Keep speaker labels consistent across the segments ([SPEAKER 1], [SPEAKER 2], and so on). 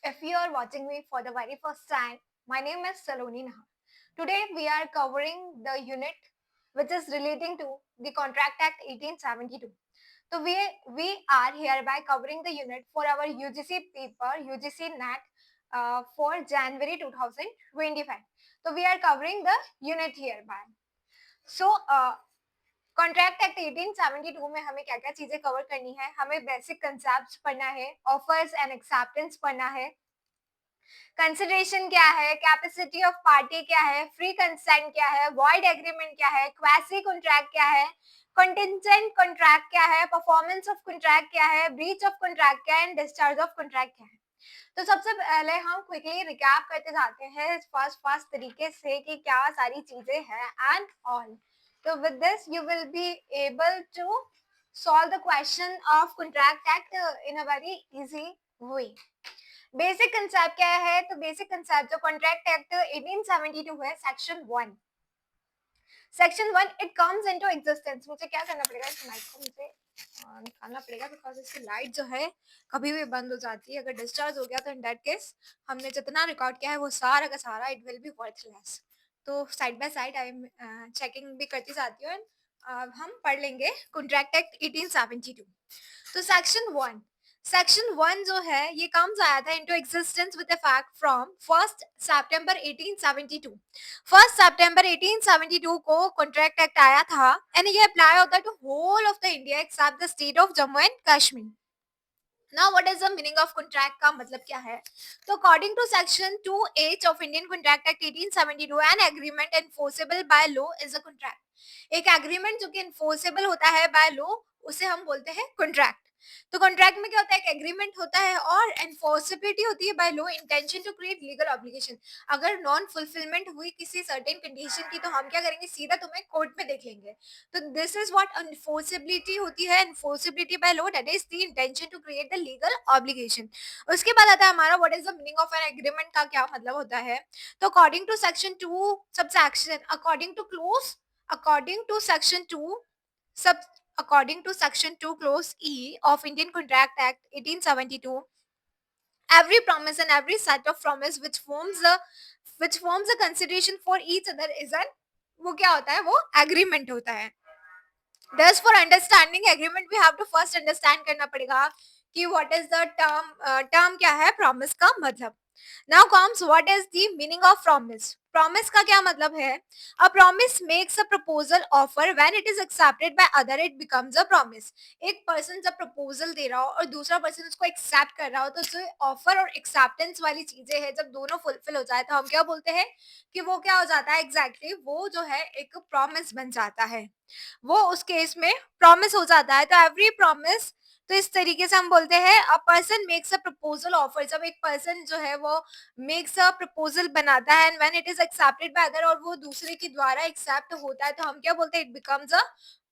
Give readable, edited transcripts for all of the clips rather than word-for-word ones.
[SPEAKER 1] If you are watching me for the very first time, my name is Saloni Naha. Today we are covering the unit which is relating to the Contract Act 1872. So we are hereby covering the unit for our UGC paper, UGC NAT for January 2025. So we are covering the unit hereby. So contract act 1872 में हमें क्या क्या चीजें cover करनी है, हमें basic concept पढ़ना है, ऑफर्स एंड एक्सेप्टेंस पढ़ना है, कंसिडरेशन क्या है, कैपेसिटी ऑफ पार्टी क्या है, फ्री कंसेंट क्या है, वॉइड एग्रीमेंट क्या है, क्वासी कॉन्ट्रैक्ट क्या है, कंटिजेंट कॉन्ट्रैक्ट क्या है, परफॉर्मेंस ऑफ कॉन्ट्रैक्ट क्या है, ब्रीच ऑफ कॉन्ट्रैक्ट क्या है, डिस्चार्ज ऑफ कॉन्ट्रैक्ट क्या है. तो सबसे पहले हम क्विकली रिकैप करते जाते हैं फास्ट तरीके से कि क्या सारी चीजें हैं एंड ऑल. तो with this you will be able to solve the question of contract act in a very easy way. Basic concept क्या है? तो बेसिक कंसेप्ट जो कॉन्ट्रैक्ट एक्ट 1872 है, section 1 it comes into existence. मुझे क्या करना पड़ेगा, इस माइक को मुझे निकालना पड़ेगा बिकॉज इसकी लाइट जो है कभी भी बंद हो जाती है. अगर डिस्चार्ज हो गया तो इन दैट केस हमने जितना रिकॉर्ड किया है वो सारा का सारा इट विल बी वर्थलेस. तो side by side I am checking भी करती जाती हूँ. हम पढ़ लेंगे कॉन्ट्रैक्ट एक्ट 1872. तो सेक्शन 1 जो है ये कम्स आया था into existence with effect from 1 सितंबर 1872. 1 सितंबर 1872 को कॉन्ट्रैक्ट एक्ट आया था एंड ये अप्लाई होता है to whole of the India except the state of Jammu and Kashmir. Now what is the meaning of contract का मतलब क्या है? तो according to section 2H of Indian contract act 1872 an agreement enforceable by law is a contract. एक agreement जो कि enforceable होता है बाय लॉ उसे हम बोलते हैं कॉन्ट्रैक्ट. तो कॉन्ट्रैक्ट में क्या होता है? एक एग्रीमेंट होता है और एनफोर्सिबिलिटी होती है by law, intention to create legal obligation. अगर नॉन फुलफिलमेंट हुई किसी सर्टेन कंडीशन की तो हम क्या करेंगे? सीधा तुम्हें कोर्ट में देख लेंगे. तो दिस इज व्हाट एनफोर्सिबिलिटी होती है. Enforceability by law that is the intention to create the legal obligation. उसके बाद आता है हमारा what is the meaning of an agreement का क्या मतलब होता है. तो according to section 2 subsection according to section 2 sub according to section 2 clause E of Indian Contract Act 1872, every promise and every set of promise which forms a consideration for each other is an वो क्या होता है? वो agreement होता है. Thus for understanding agreement we have to first understand करना पड़ेगा कि what is the term क्या है promise का मतलब. Now comes what is the meaning of promise. Promise का क्या मतलब है? A promise makes a proposal offer when it is accepted by other it becomes a promise. एक person जब proposal दे रहा हो और दूसरा person उसको accept कर रहा हो तो जो offer और acceptance वाली चीजें हैं जब दोनों fulfill हो जाए तो हम क्या बोलते हैं कि वो क्या हो जाता है? exactly वो जो है एक promise बन जाता है. वो उस केस में प्रॉमिस हो जाता है. तो एवरी प्रॉमिस, तो इस तरीके से हम बोलते हैं a person makes a proposal offer. जब एक पर्सन जो है वो मेक्स अ प्रपोजल बनाता है and when it is accepted by other और वो दूसरे के द्वारा एक्सेप्ट होता है तो हम क्या बोलते हैं? इट बिकम्स अ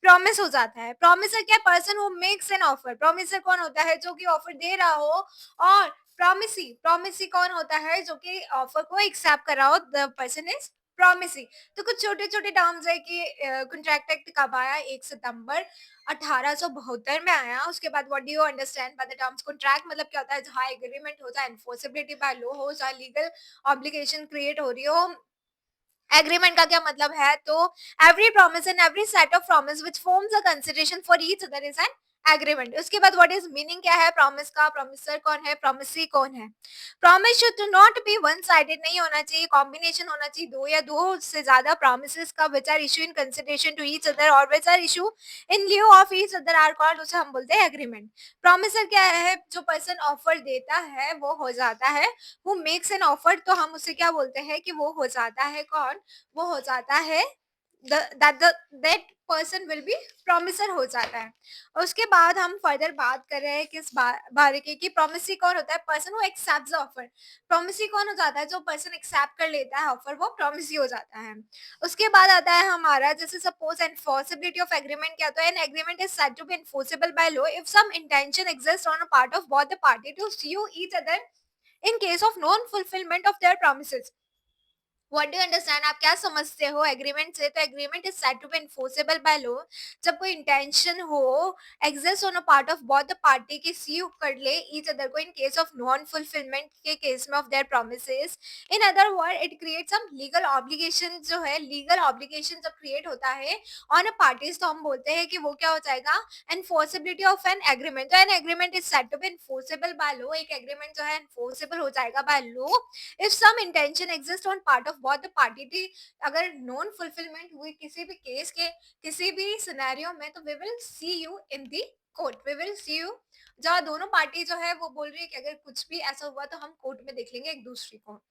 [SPEAKER 1] प्रॉमिस हो जाता है. प्रॉमिसर क्या? Person who makes an offer. Promiser कौन होता है? जो कि ऑफर दे रहा हो. और प्रॉमिसी कौन होता है? जो कि ऑफर को एक्सेप्ट कर रहा हो. The person is promisee. तो कुछ छोटे छोटे टर्म्स है कि कॉन्ट्रैक्ट एक्ट कब आया? 1 सितंबर 1872 में आया. उसके बाद what do you understand by the terms contract? मतलब क्या होता है? जहाँ एग्रीमेंट हो, जहाँ एनफोर्सेबिलिटी बाय लॉ हो, जहाँ लीगल ऑब्लिगेशन क्रिएट हो रही हो. एग्रीमेंट का क्या मतलब है? तो every promise and every set of promise which forms a consideration for each other is an agreement. उसके बाद व्हाट इज मीनिंग क्या है प्रॉमिस का? प्रॉमिसर कौन है? प्रॉमिसी कौन है? Promise should not be one sided. नहीं होना चाहिए, कॉम्बिनेशन होना चाहिए. दो या दो से ज्यादा प्रॉमिसेस का which are issue in consideration to each other और which are issue in lieu of each other are called, उसे हम बोलते हैं एग्रीमेंट. प्रॉमिसर क्या है? जो पर्सन ऑफर देता है वो हो जाता है हु मेक्स एन ऑफर. तो हम उसे क्या बोलते हैं कि वो हो जाता है कौन? वो हो जाता है that person will be promiser हो जाता है. उसके बाद हम फर्दर बात कर रहे हैं किस बारे की कि प्रॉमिसी कौन होता है? Person who accepts the offer. Promisee कौन हो जाता है? जो पर्सन एक्सेप्ट कर लेता है ऑफर वो प्रॉमिसी हो जाता है. उसके बाद आता है हमारा जैसे सपोज एनफोर्सिबिलिटी ऑफ एग्रीमेंट. क्या होता है? An agreement is said to be enforceable by law if some intention exist on a part of both the party to sue each other in case of non fulfillment of their promises. What do understand, आप क्या समझते हो agreement से? तो agreement is said to be enforceable by law जब कोई intention हो exist on a part of both the party की सी कर ले ईच अदर को in case of non fulfilment के केस में of their promises. In other word it create some legal obligation, जो है लीगल ऑब्लिगेशन जब क्रिएट होता है ऑन अ पार्टीज, तो हम बोलते हैं कि वो क्या हो जाएगा, एनफोर्सेबिलिटी ऑफ एन एग्रीमेंट। तो an agreement is said to be enforceable by law, एक एग्रीमेंट जो है एनफोर्सेबल हो जाएगा by law if some intention exists on part of both the party थी। अगर नॉन फुलफिलमेंट हुई किसी भी केस के किसी भी सिनेरियो में, तो we will see you in the court, we will see you, जहाँ दोनों पार्टी जो है वो बोल रही है कि अगर कुछ भी ऐसा हुआ तो हम कोर्ट में देख लेंगे एक दूसरे को।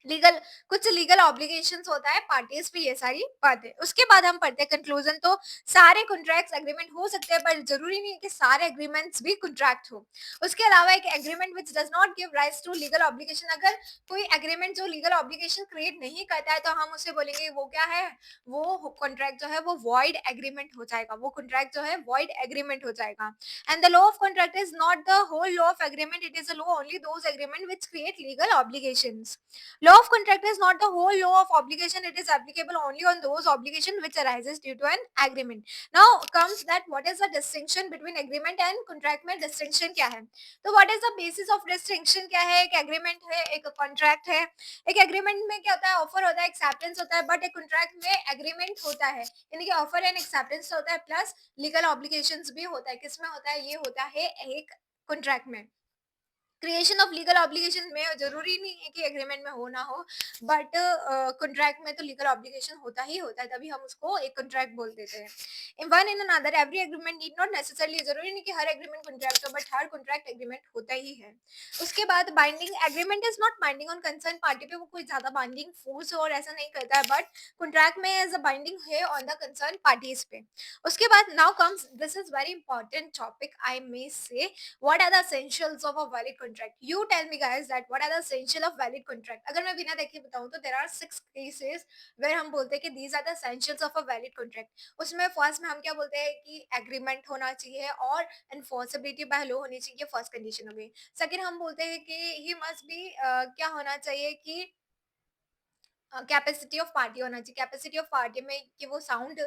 [SPEAKER 1] लीगल, कुछ लीगल ऑब्लिगेशंस होता है पार्टीज पे, ये सारी बातें। उसके बाद हम पढ़ते हैं कंक्लूजन। तो सारे कॉन्ट्रैक्ट्स एग्रीमेंट हो सकते हैं, पर जरूरी नहीं है कि सारे एग्रीमेंट्स भी कॉन्ट्रैक्ट हो। उसके अलावा एक agreement which does not give rights to legal obligation, अगर कोई एग्रीमेंट जो लीगल ऑब्लिगेशन क्रिएट नहीं करता है तो हम उसे बोलेंगे वो क्या है, वो कॉन्ट्रैक्ट जो है वो वॉइड एग्रीमेंट हो जाएगा, वो कॉन्ट्रैक्ट जो है वॉइड एग्रीमेंट हो जाएगा। And the law of contract is not the whole law of agreement, it is a law only those agreement which create legal obligations. Law of contract is not the whole law of obligation. It is applicable only on those obligation which arises due to an agreement. Now comes that what is the distinction between agreement and contract में distinction क्या है? तो what is the basis of distinction क्या है? एक agreement है, एक contract है। एक agreement में क्या होता है? Offer होता है, acceptance होता है, but एक contract में agreement होता है, यानी कि offer and acceptance होता है plus legal obligations भी होता है। किसमें होता है? ये होता है एक contract में। क्रिएशन ऑफ लीगल ऑब्लिगेशन में जरूरी नहीं है कि एग्रीमेंट में हो ना हो, बट कॉन्ट्रैक्ट में तो लीगल ऑब्लिगेशन होता ही होता है, तभी हम उसको एक कॉन्ट्रैक्ट बोल देते हैं। One in another every agreement need not necessarily, जरूरी नहीं कि हर एग्रीमेंट कॉन्ट्रैक्ट हो, बट हर कॉन्ट्रैक्ट एग्रीमेंट होता ही है। उसके बाद binding agreement is not binding on concern party पे, वो कोई ज्यादा बाइंडिंग फोर्स और ऐसा नहीं करता है, बट कॉन्ट्रैक्ट में एज अ बाइंडिंग है ऑन द कंसर्न पार्टीज पे। उसके बाद now comes, this is very important topic I may say, what are the essentials of a valid contract? You tell me guys that what are the essential of valid contract? अगर मैं बिना देखे बताऊं तो there are 6 cases where हम बोलते हैं कि these are the essentials of a valid contract। उसमें फर्स्ट में हम क्या बोलते हैं कि एग्रीमेंट होना चाहिए और एनफोर्सेबिलिटी बाय लॉ होनी चाहिए, फर्स्ट कंडीशन हो गई। सेकंड हम बोलते हैं कि ही मस्ट बी क्या होना चाहिए कि कैपेसिटी ऑफ पार्टी होना चाहिए, कैपेसिटी ऑफ पार्टी में कि वो साउंड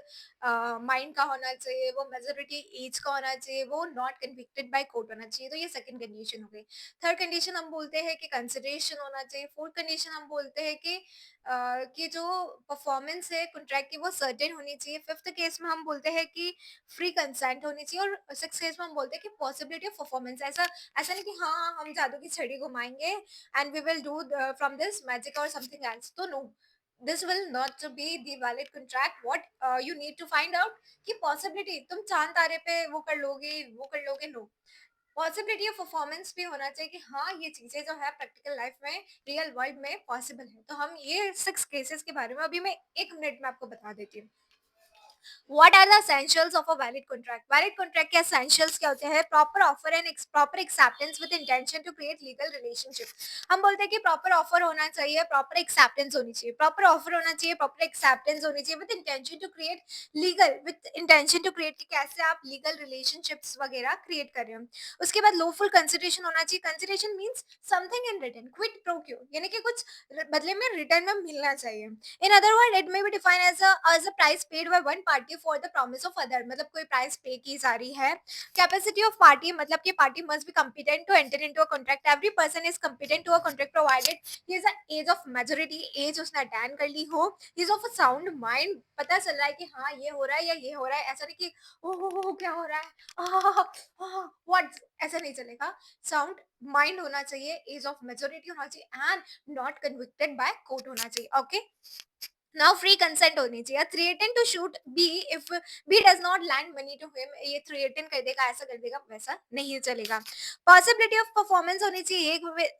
[SPEAKER 1] माइंड का होना चाहिए, वो मेजोरिटी एज का होना चाहिए, वो नॉट कन्विक्टेड बाय कोर्ट होना चाहिए। तो ये सेकंड कंडीशन हो गई। थर्ड कंडीशन हम बोलते हैं कि कंसिडरेशन होना चाहिए। फोर्थ कंडीशन हम बोलते हैं कि जो परफॉर्मेंस है कॉन्ट्रैक्ट की वो सर्टेन होनी चाहिए। फिफ्थ केस में हम बोलते हैं कि फ्री कंसेंट होनी चाहिए। और सिक्स केस में हम बोलते हैं कि पॉसिबिलिटी ऑफ परफॉर्मेंस, ऐसा ऐसा नहीं कि हाँ हम जादू की छड़ी घुमाएंगे and we will do from this magic or something else, so no, this will not to be the valid contract। what you need to find out कि possibility तुम चांद तारे पे वो कर लोगे, नो, पॉसिबिलिटी ऑफ परफॉर्मेंस भी होना चाहिए कि हाँ ये चीजें जो है प्रैक्टिकल लाइफ में रियल वर्ल्ड में पॉसिबल है। तो हम ये 6 केसेस के बारे में अभी मैं 1 मिनट में आपको बता देती हूँ। What are the essentials of a valid contract? Valid contract के essentials क्या होते हैं? Proper offer and proper acceptance with intention to create legal relationship। हम बोलते हैं कि proper offer होना चाहिए, proper acceptance होनी चाहिए, proper offer होना चाहिए, proper acceptance होनी चाहिए, with intention to create legal, with intention to create कि कैसे आप legal relationships वगैरह create कर रहे हो। उसके बाद lawful consideration होना चाहिए। Consideration means something in written, quid pro quo, यानी कि कुछ बदले में रिटर्न में मिलना चाहिए। In other word it may be define as a price paid by one party for the promise of other, मतलब कोई प्राइस पे की जा रही है। कैपेसिटी ऑफ पार्टी, मतलब कि party must be competent to enter into a contract. Every person is competent to a contract provided he is age of majority age उसने अटेंड कर ली हो, he is of a sound mind, पता चल रहा है कि हाँ ये हो रहा है या ये हो रहा है, ऐसा नहीं कि ओ क्या हो रहा है व्हाट, ऐसा नहीं चलेगा। साउंड माइंड होना चाहिए, एज ऑफ मेजोरिटी होना चाहिए and not convicted by court होना चाहिए। ओके, नाउ फ्री कंसेंट होनी चाहिए। Threaten to shoot B if B does not lend money to him, ये थ्रेटन कर देगा, ऐसा कर देगा, वैसा नहीं चलेगा। पॉसिबिलिटी ऑफ परफॉर्मेंस होनी चाहिए।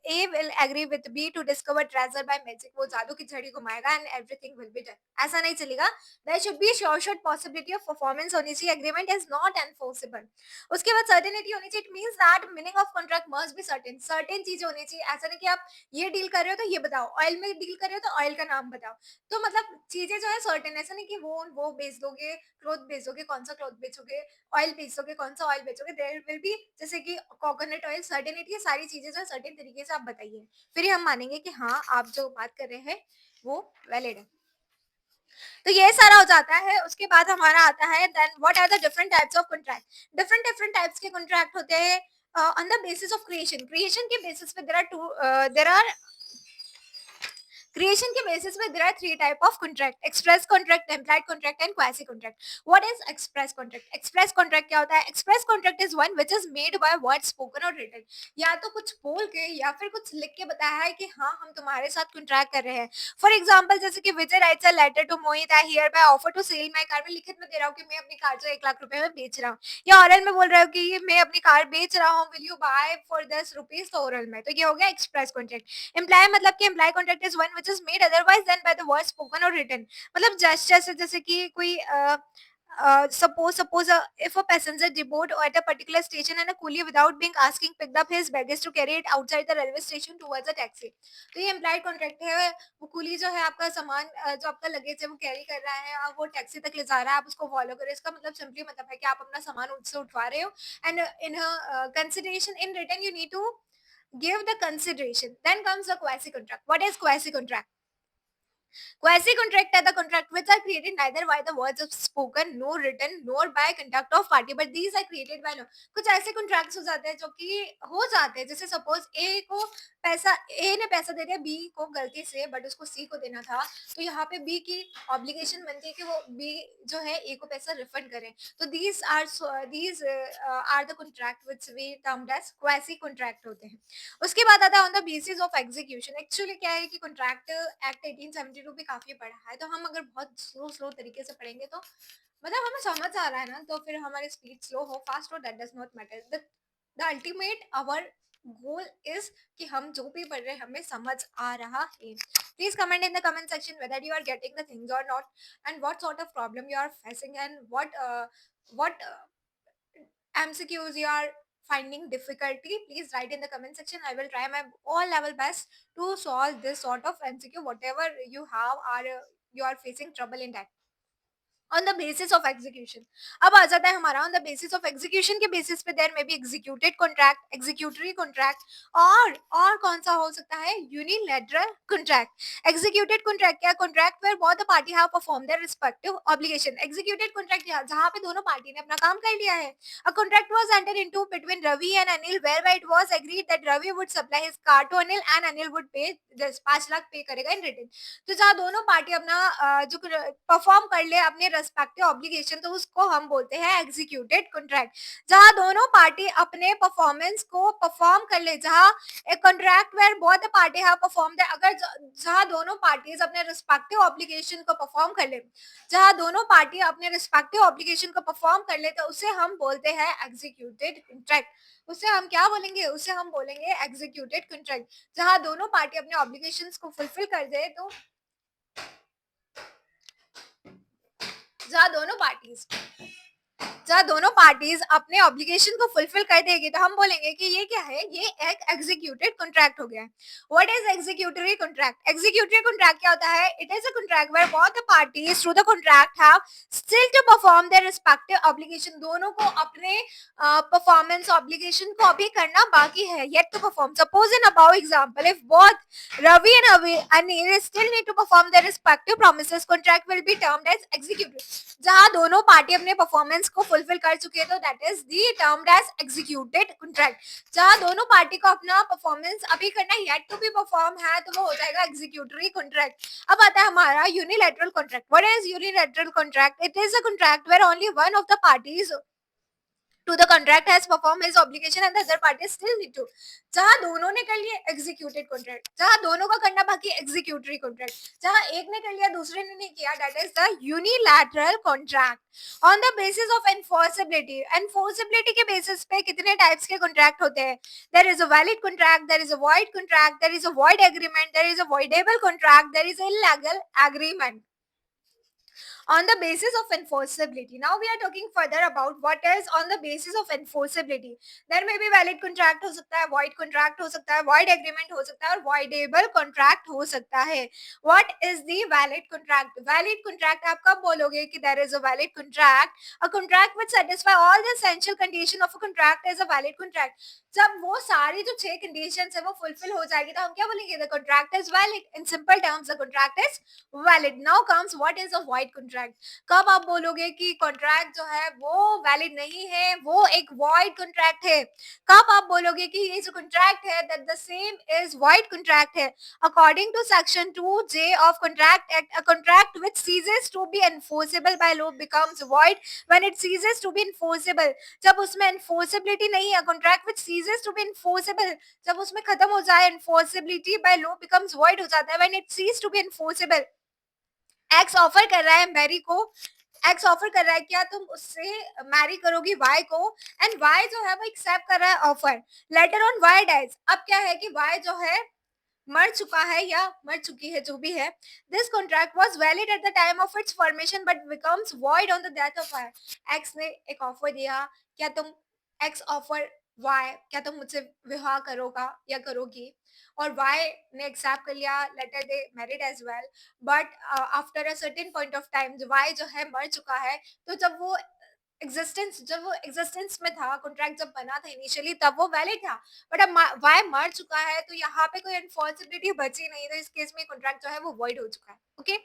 [SPEAKER 1] A will agree with B to discover treasure by magic, वो जादू की छड़ी घुमाएगा and everything will be done, ऐसा नहीं चलेगा। There should be sure shot possibility of performance होनी चाहिए। Agreement is not enforceable. उसके बाद सर्टेनिटी होनी चाहिए। It means that meaning of contract must be certain, certain चीज होनी चाहिए। ऐसा नहीं कि आप ये डील कर रहे हो तो ये बताओ, ऑयल में डील कर रहे हो तो ऑयल का नाम बताओ। तो मतलब मतलब चीजें जो है सर्टेन, ऐसा नहीं कि वो बेच दोगे, क्लोथ बेच दोगे, कौन सा क्लोथ बेचोगे, ऑयल बेच दोगे, कौन सा ऑयल बेचोगे, देयर विल बी जैसे कि कोकोनट ऑयल सर्टेनिटी, ये सारी चीजें जो है सर्टेन तरीके से आप बताइए, फिर ही हम मानेंगे कि हाँ आप जो बात कर रहे हैं वो वैलिड है। तो ये सारा हो जाता है। उसके बाद हमारा आता है then what are the different types of contract. Different different types के कॉन्ट्रैक्ट होते हैं on the basis of creation. Creation के बेसिस पे देयर आर क्रिएशन के बेसिस पे there are three type of contract: express contract, template contract and quasi contract. What is express contract? Express contract क्या होता है? Express contract is one which is made by word spoken or written. या तो कुछ बोल के या फिर कुछ लिख के बताया है कि हाँ हम तुम्हारे साथ कॉन्ट्रैक्ट कर रहे हैं। फॉर एग्जाम्पल जैसे कि Vijay writes a letter to Mohit, I hereby offer to sell my car. मैं लिखित में दे रहा हूँ कि मैं अपनी कार जो 1 लाख रुपए में बेच रहा हूँ, या ऑरल में बोल रहा हूँ कि मैं अपनी कार बेच रहा हूँ, will you buy for 10 rupees, तो ओरल में। तो ये हो गया एक्सप्रेस कॉन्ट्रैक्ट। इम्प्लाई मतलब कि implied contract is one which is made otherwise than by the word spoken or written. मतलब जेस्चर से, जैसे कि कोई suppose if a passenger deboard at a particular station and a coolie without being asking picked up his baggage to carry it outside the railway station towards a taxi। तो ये implied contract है। वो coolie जो है आपका सामान जो आपका लगेज है वो कैरी कर रहा है और वो टैक्सी तक ले जा रहा है, आप उसको फॉलो करें। इसका मतलब सिंपली मतलब है कि आप अपना सामान उससे उठवा रहे हो and in consideration in return you need to give the consideration। Then comes the quasi contract। What is quasi contract? Quasi contract are the contract which are created neither by the words of spoken, nor written, nor by conduct of party, but these are created by law। कुछ ऐसे contracts हो जाते हैं जो कि हो जाते हैं, जैसे सपोज ए को पैसा, ए ने पैसा दे दिया बी को गलती से, बट उसको सी को देना था, तो यहाँ पे बी की ऑब्लिगेशन बनती है कि वो बी जो है ए को पैसा रिफंड करे। तो these are the contract which we termed as quasi contract होते हैं। उसके बाद आता है on the basis of execution. Actually क्या है कि कॉन्ट्रैक्ट एक्ट 1872 भी काफी पढ़ा है, तो हम अगर बहुत स्लो स्लो तरीके से पढ़ेंगे तो मतलब हमें समझ आ रहा है ना, तो फिर हमारी स्पीड स्लो हो फास्ट हो that does not matter. The ultimate our goal is कि हम जो भी पढ़ रहे हैं हमें समझ आ रहा है। Please comment in the comment section whether you are getting the things or not and what sort of problem you are facing and what MCQs you are finding difficulty. Please write in the comment section. I will try my all level best to solve this sort of MCQ, whatever you have or you are facing trouble in that। On the basis of execution, अब आ जाता है हमारा on the basis of execution के basis पे there may be executed contract, executory contract और कौन सा हो सकता है? Unilateral contract. एग्जीक्यूटेड कॉन्ट्रैक्ट क्या? Contract where both the party have perform their respective obligation. Executed contract जहां पे दोनों पार्टी ने अपना काम कर लिया है। A contract was entered into between Ravi and Anil whereby it was agreed that Ravi would supply his car to Anil and Anil would pay 5 lakh पे करेगा इन रिटर्न। तो जहाँ दोनों पार्टी अपना जो परफॉर्म कर ले अपने रेस्पेक्टिव ऑब्लिगेशन, तो उसको हम बोलते हैं एग्जीक्यूटेड कॉन्ट्रैक्ट। जहाँ दोनों पार्टी अपने परफॉर्मेंस को परफॉर्म कर ले, जहाँ एक contract where both the party have performed, अगर जहाँ दोनों पार्टीज अपने रेस्पेक्टिव ऑब्लिगेशन को परफॉर्म कर ले, जहाँ दोनों पार्टी अपने रेस्पेक्टिव ऑब्लिगेशन को परफॉर्म कर ले, तो उसे हम बोलते हैं एग्जीक्यूटेड कॉन्ट्रैक्ट। उसे हम क्या बोलेंगे? उसे हम बोलेंगे एग्जीक्यूटेड कॉन्ट्रैक्ट। जहाँ दोनों पार्टी अपने ऑब्लिगेशंस को फुलफिल कर दे, तो जहाँ दोनों पार्टीज अपने ऑब्लिगेशन को फुलफिल कर देगी, तो हम बोलेंगे कि ये क्या है? ये एक एग्जीक्यूटेड कॉन्ट्रैक्ट हो गया। What is executory contract? Executory contract क्या होता है? It is a contract where both the parties through the contract have still to perform their respective obligation. दोनों को अपने परफॉर्मेंस ऑब्लिगेशन को अभी करना बाकी है, yet to perform. Suppose in above example, if both Ravi and Anil still need to perform their respective promises, contract will be termed as executed। जहाँ दोनों पार्टी अपने परफॉर्मेंस को फुलफिल कर चुकी है, तो that is the termed as executed contract. जहाँ दोनों पार्टी को अपना परफॉर्मेंस अभी करना येट टू बी परफॉर्म है, तो वो हो जाएगा एग्जीक्यूटरी कॉन्ट्रैक्ट। अब आता है हमारा unilateral contract. What is unilateral contract? It is a contract where only one of the parties to the contract has performed his obligation and the other party still need to। जहाँ दोनों ने कर लिया executed contract, जहाँ दोनों का करना बाकी एग्जीक्यूटरी कॉन्ट्रैक्ट, जहाँ एक ने कर लिया दूसरे ने नहीं किया, that is the unilateral contract. On the basis of enforceability, enforceability के बेसिस पे कितने टाइप्स के कॉन्ट्रैक्ट होते हैं? There is a valid contract, there is a void contract, there is a void agreement, there is a voidable contract, there is a illegal agreement. on the basis of enforceability. Now we are talking further about what is on the basis of enforceability. There may be valid contract हो सकता है, void contract हो सकता है, void agreement हो सकता है और voidable contract हो सकता है. What is the valid contract? Valid contract आप कब बोलोगे कि there is a valid contract? A contract which satisfy all the essential condition of a contract is a valid contract. जब वो सारी जो 6 कंडीशंस है वो फुलफिल हो जाएगी तो हम क्या बोलेंगे? The contract is valid. In simple terms, the contract is valid. Now comes what is a void contract. कब आप बोलोगे कि कॉन्ट्रैक्ट जो है वो वैलिड नहीं है, वो एक वॉइड कॉन्ट्रैक्ट है? कब आप बोलोगे कि ये जो कॉन्ट्रैक्ट है that the same is void contract है? According to section 2J of contract act, a contract which ceases to be enforceable by law becomes void when it ceases to be enforceable. जब उसमें enforceability नहीं है, contract which ceases to be enforceable, जब उसमें खत्म हो जाए, enforceability by law becomes void हो जाता है when it cease to be enforceable. X offer कर रहा है मैरी को, एक्स ऑफर कर रहा है क्या तुम उससे मैरी करोगी वाई को, एंड वाई जो है वो एक्सेप्ट कर रहा है offer. Later on Y dies. अब क्या है कि वाई जो है मर चुका है या मर चुकी है जो भी है. This contract was valid at the time of its formation but becomes void on the death of Y. X ने एक ऑफर दिया, क्या तुम, एक्स ऑफर वाई, क्या तुम मुझसे विवाह करोगा या करोगी, और वाई ने एक्सेप्ट कर लिया. Later they married as well. But after a certain point of time जो वाई जो है मर चुका है, तो जब वो एग्जिस्टेंस में था, कॉन्ट्रैक्ट जब बना था इनिशियली तब वो वैलिड था. बट अब वाई मर चुका है तो यहाँ पे कोई एनफोर्सिबिलिटी बची नहीं, तो इस केस में कॉन्ट्रैक्ट जो है वो वॉइड हो चुका है. Okay.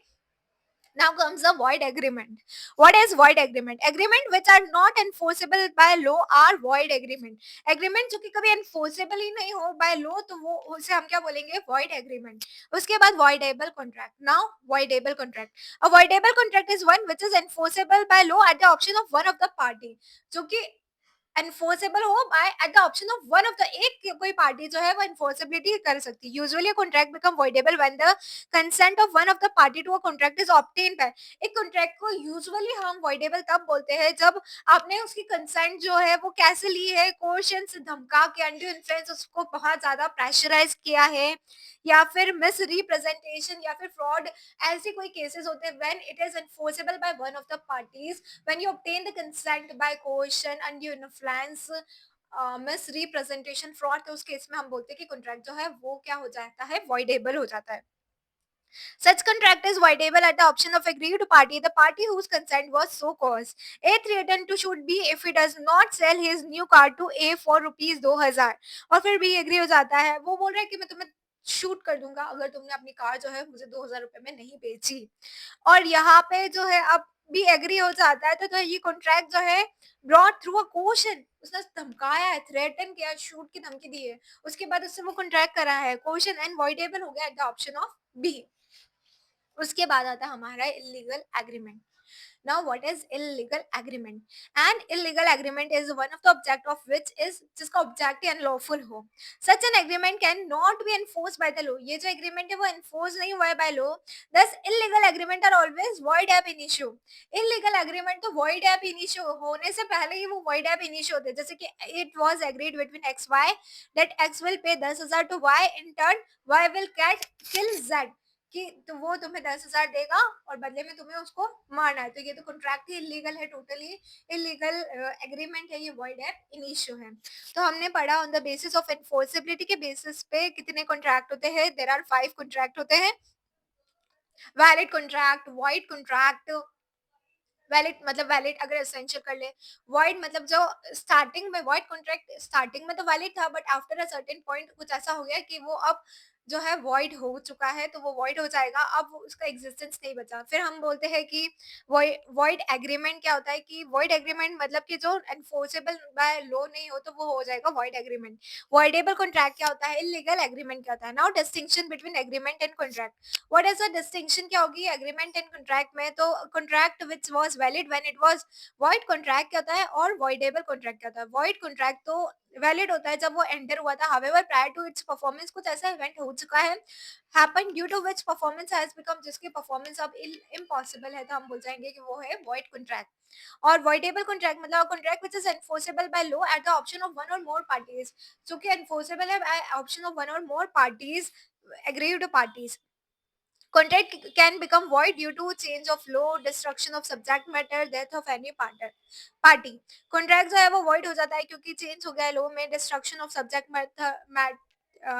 [SPEAKER 1] Now comes the void agreement. What is void agreement? Agreement which are not enforceable by law are void agreement. Agreement जो कि कभी enforceable ही नहीं हो by law, तो वो उसे हम क्या बोलेंगे? Void agreement. उसके बाद voidable contract. Now voidable contract. A voidable contract is one which is enforceable by law at the option of one of the party. जो कि एनफोर्सेबल हो by eight the option of one of the, एक कोई party जो है वो enforceability कर सकती है. Usually contract become voidable when the consent of one of the party to a contract is obtain by. एक कॉन्ट्रैक्ट को यूजुअली हम वॉइडेबल तब बोलते हैं जब आपने उसकी कंसेंट जो है वो कैसे ली है, कोर्शन से धमका के, अंडर इन्फ्लुएंस उसको बहुत ज्यादा प्रेशराइज किया है, या फिर मिस रिप्रेजेंटेशन या फिर फ्रॉड. ऐसे कोई केसेस होते हैं when it is enforceable by one of the parties, when you obtain the consent by coercion and you influence, miss representation, fraud, तो उस केस में हम बोलते हैं कि कॉन्ट्रैक्ट जो है वो क्या हो जाता है? वॉइडेबल हो जाता है. Such contract is voidable at the option of aggrieved party, the party whose consent was so caused. A threatened to shoot B if he does not sell his new car to A for rupees 2000. और फिर B agree हो जाता है, वो बोल रहा है कि मैं तुम्हें शूट कर दूंगा अगर तुमने अपनी कार जो है मुझे 2000 रुपए में नहीं बेची. और यहाँ पे जो है अब भी एग्री हो जाता है, तो ये कॉन्ट्रैक्ट जो है ब्रॉट थ्रू अ क्वेश्चन, उसने धमकाया है, थ्रेटन किया, शूट की धमकी दी है, उसके बाद उससे वो कॉन्ट्रैक्ट करा है, क्वेश्चन एंड वॉइडेबल हो गया at the option of B. उसके बाद आता है हमारा illegal agreement. Now, what is illegal agreement? An illegal agreement is one of the object of which is जिसका object unlawful हो. Such an agreement can not be enforced by the law. ये जो agreement है वो enforce नहीं हुआ है by law. Thus, illegal agreement are always void ab initio. Illegal agreement तो void ab initio होने से पहले ही वो void ab initio होते हैं. जैसे कि it was agreed between X Y that X will pay 10,000 to Y, in turn Y will get kill Z. कि तो वो तुम्हें 10,000 देगा और बदले में तुम्हें उसको मारना है. तो ये तो कॉन्ट्रैक्ट ही इलीगल है, टोटली इलीगल एग्रीमेंट है, ये वॉइड है, इनिशियो है. तो हमने पढ़ा on the basis of enforceability के बेसिस पे कितने कॉन्ट्रैक्ट होते हैं? देयर आर 5 कॉन्ट्रैक्ट होते हैं. Valid contract, void contract, valid मतलब वैलिड अगर एसेंशियल कर ले, वॉइड मतलब जो स्टार्टिंग में, वॉइड कॉन्ट्रैक्ट स्टार्टिंग में तो वैलिड था but after a certain point कुछ ऐसा हो गया कि वो अब जो है वॉइड हो चुका है, तो वो वॉइड हो जाएगा, अब उसका एग्जिस्टेंस नहीं बचा. फिर हम बोलते हैं कि वॉइड एग्रीमेंट क्या होता है कि वॉइड एग्रीमेंट मतलब कि जो एनफोर्सेबल बाय लॉ नहीं हो तो वो हो जाएगा वॉइड एग्रीमेंट. वॉइडेबल कॉन्ट्रैक्ट क्या होता है? इलीगल एग्रीमेंट क्या होता है? Now distinction between agreement and contract. What is the distinction क्या होगी एग्रीमेंट एंड कॉन्ट्रैक्ट में? तो contract which was valid when it was, void contract क्या होता है और वॉइडेबल कॉन्ट्रैक्ट क्या होता है? वॉइड कॉन्ट्रैक्ट तो वैलिड होता है जब वो एंटर हुआ था, however prior to its performance कुछ ऐसा इवेंट हो चुका है, happen due to which performance has become, जिसकी परफॉर्मेंस अब इम्पॉसिबल है, तो हम बोल जाएंगे कि वो है वॉइड कॉन्ट्रैक्ट. और वॉइडेबल कॉन्ट्रैक्ट मतलब contract which is enforceable by law at the option of one or more parties, जो कि एनफोर्सेबल है by option of one or more parties, agreed parties. Contract can become void due to change of law, destruction of subject matter, death of any party. Contract जो है वो void हो जाता है क्योंकि change हो गया है law में, destruction of subject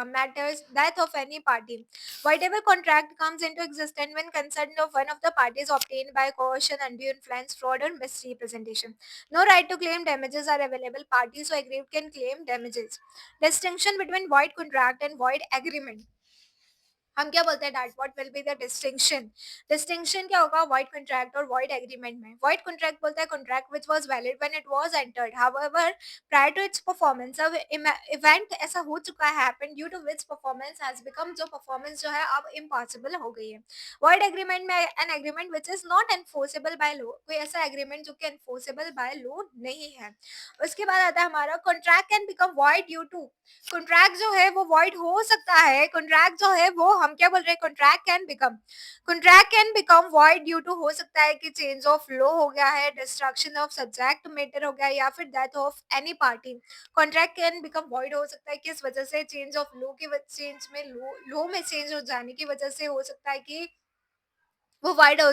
[SPEAKER 1] matters, death of any party. Whatever contract comes into existence when consent of one of the parties obtained by coercion, undue influence, fraud, or misrepresentation. No right to claim damages are available. Parties who aggrieved can claim damages. Distinction between void contract and void agreement. हम क्या बोलते हैं that what will be the distinction क्या होगा void contract और void agreement में void contract बोलता है contract which was valid when it was entered however prior to its performance अब इवेंट ऐसा हो चुका है happen due to which performance has become जो परफॉर्मेंस जो है अब इम्पॉसिबल हो गई है वॉइड एग्रीमेंट में an agreement which is not enforceable by law कोई ऐसा एग्रीमेंट जो कि एनफोर्सेबल बाय लॉ नहीं है उसके बाद आता है हमारा contract can become void due to contract जो है वो वॉइड हो सकता है कॉन्ट्रैक्ट जो है वो हम क्या बोल रहे हैं contract can become void due to हो सकता है कि चेंज ऑफ लॉ हो गया है डिस्ट्रक्शन ऑफ सब्जेक्ट मैटर हो गया या फिर death of any party contract can become void हो सकता है किस वजह से चेंज ऑफ लॉ की चेंज में लॉ में चेंज हो जाने की वजह से हो सकता है कि वो वाइड हो